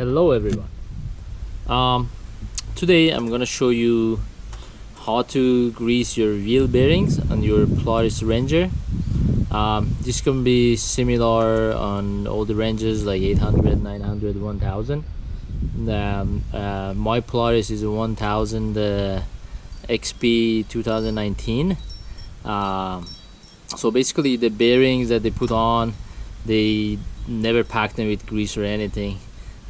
Hello everyone. Today I'm gonna show you how to grease your wheel bearings on your Polaris Ranger. This can be similar on all the Rangers like 800, 900, 1000. My Polaris is a 1000 XP 2019. So basically the bearings that they put on, they never pack them with grease or anything.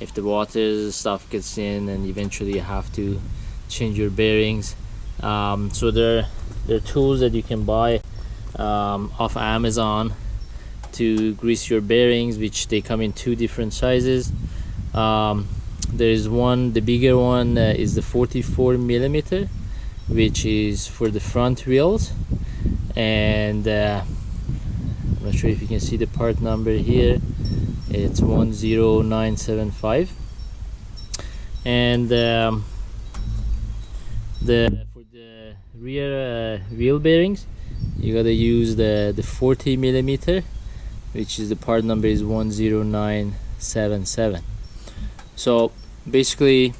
If the water stuff gets in, and eventually you have to change your bearings. So there are tools that you can buy off Amazon to grease your bearings, which they come in two different sizes. There is one, the bigger one is the 44 millimeter, which is for the front wheels, and I'm not sure if you can see the part number here. It's 10975, and for the rear wheel bearings, you gotta use the 40 millimeter, which is the part number is 10977. So basically,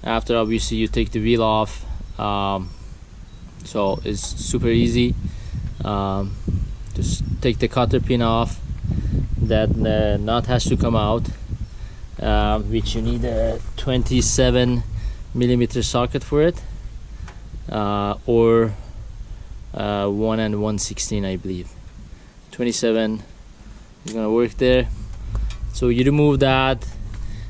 after obviously you take the wheel off, so it's super easy. Just take the cotter pin off. That nut has to come out, which you need a 27 millimeter socket for it, or 1 and 1/16, I believe. 27 is gonna work there. So you remove that,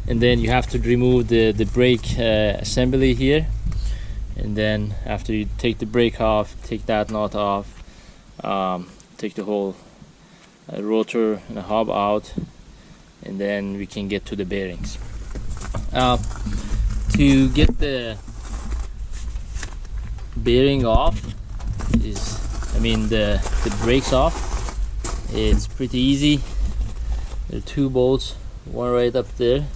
and then you have to remove the brake assembly here, and then after you take the brake off, take that nut off, take the whole rotor and a hub out, and then we can get to the bearings. To get the bearing off the brakes off, it's pretty easy. There are two bolts, one right up there,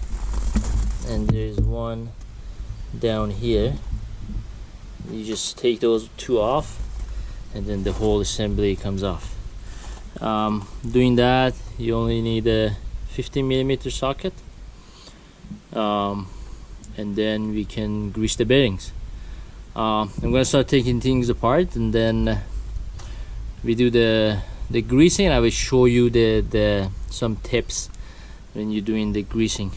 and there's one down here. You just take those two off, and then the whole assembly comes off. Doing that, you only need a 15 millimeter socket, and then we can grease the bearings. I'm gonna start taking things apart, and then we do the greasing. I will show you the some tips when you're doing the greasing.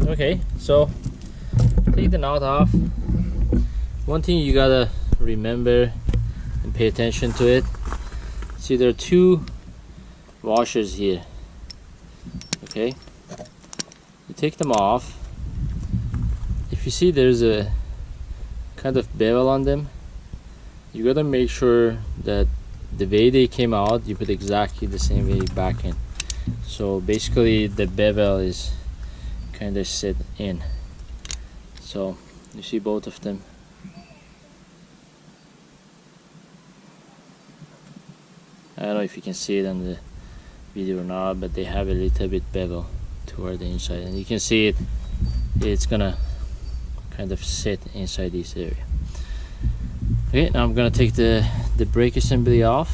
Okay, so take the nut off. One thing you gotta remember and pay attention to it. See, there are two washers here. Okay, you take them off. If you see there's a kind of bevel on them, you gotta make sure that the way they came out, you put exactly the same way back in. So basically the bevel is kind of set in. So you see both of them. I don't know if you can see it on the video or not, but they have a little bit bevel toward the inside, and you can see it's gonna kind of sit inside this area. Okay, now I'm gonna take the brake assembly off.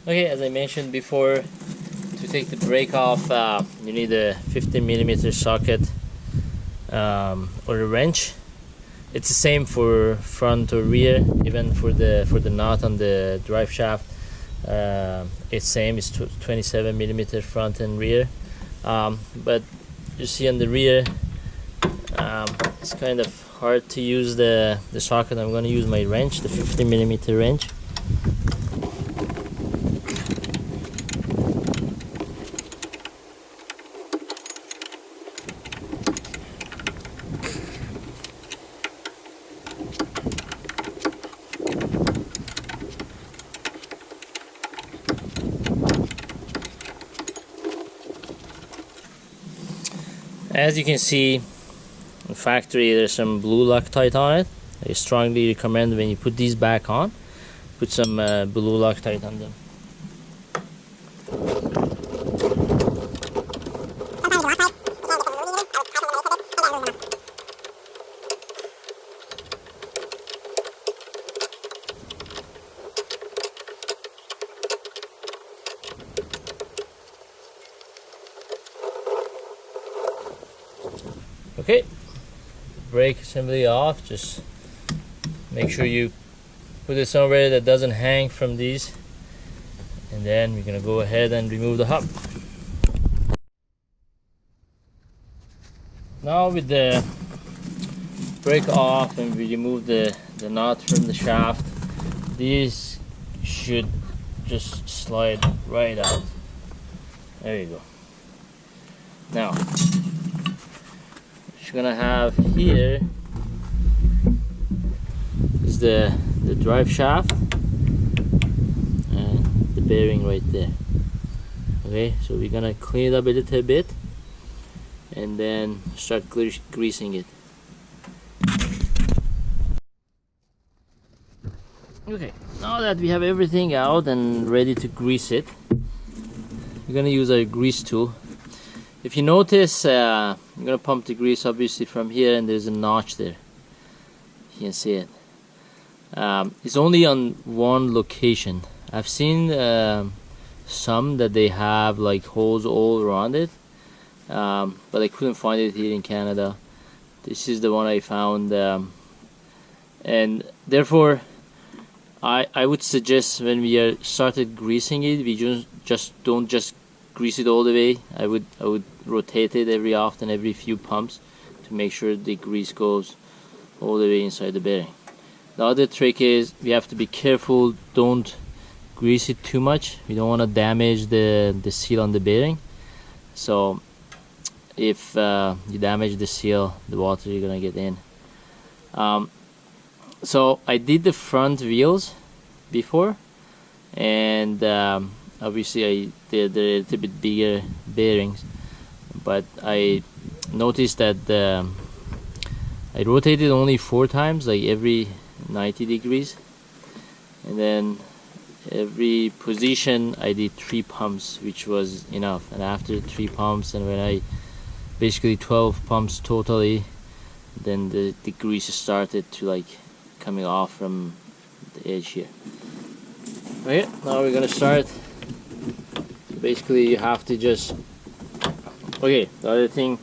Okay, as I mentioned before, to take the brake off, you need a 15 millimeter socket or a wrench. It's the same for front or rear, even for the nut on the drive shaft. It's same. It's 27 millimeter front and rear. But you see on the rear, it's kind of hard to use the socket. I'm going to use my wrench, the 15 millimeter wrench. As you can see, in factory there's some blue Loctite on it. I strongly recommend when you put these back on, put some blue Loctite on them. Okay, brake assembly off. Just make sure you put it somewhere that doesn't hang from these, and then we're gonna go ahead and remove the hub. Now with the brake off and we remove the nut from the shaft, these should just slide right out. There you go. Now what you're gonna have here is the drive shaft and the bearing right there. Okay, so we're gonna clean it up a little bit and then start greasing it. Okay, now that we have everything out and ready to grease it, we're gonna use our grease tool. If you notice, you're gonna pump the grease obviously from here, and there's a notch there. You can see it. It's only on one location. I've seen some that they have like holes all around it, but I couldn't find it here in Canada. This is the one I found, and therefore I would suggest when we are started greasing it, we don't just grease it all the way. I would rotate it every few pumps to make sure the grease goes all the way inside the bearing. The other trick is we have to be careful, don't grease it too much. We don't want to damage the seal on the bearing. So if you damage the seal, the water is gonna get in. So I did the front wheels before, and obviously I did a little bit bigger bearings, but I noticed that I rotated only 4 times, like every 90 degrees, and then every position I did 3 pumps, which was enough. And after 3 pumps, and when I basically 12 pumps totally, then the grease started to like coming off from the edge here. Okay, now we're gonna start. Basically you have to just, okay, the other thing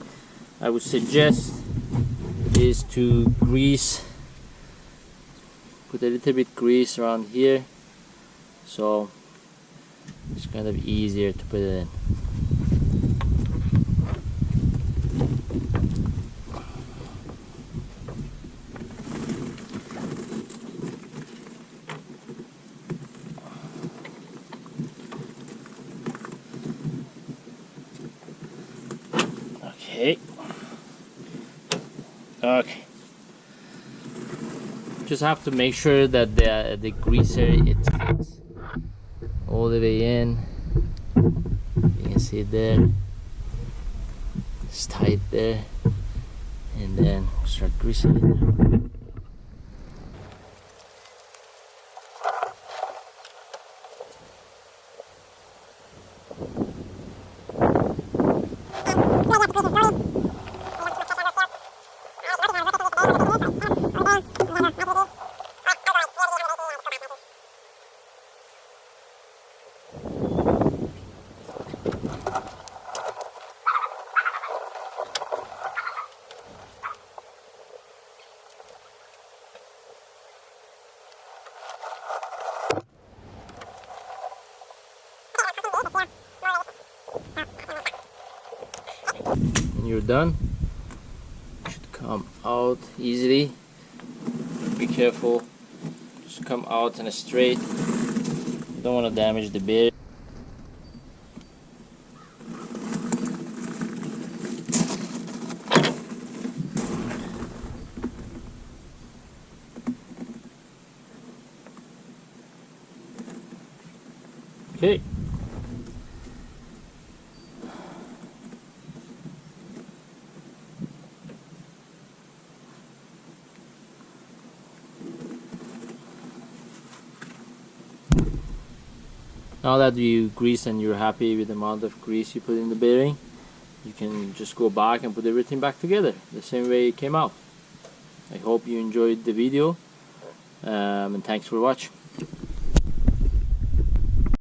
I would suggest is to grease, put a little bit grease around here, so it's kind of easier to put it in. Okay. Just have to make sure that the greaser it fits all the way in. You can see it there. It's tight there, and then start greasing it. When you're done, it should come out easily. Be careful, just come out in a straight. You don't want to damage the bearing. Okay. Now that you grease and you're happy with the amount of grease you put in the bearing, you can just go back and put everything back together the same way it came out. I hope you enjoyed the video, and thanks for watching.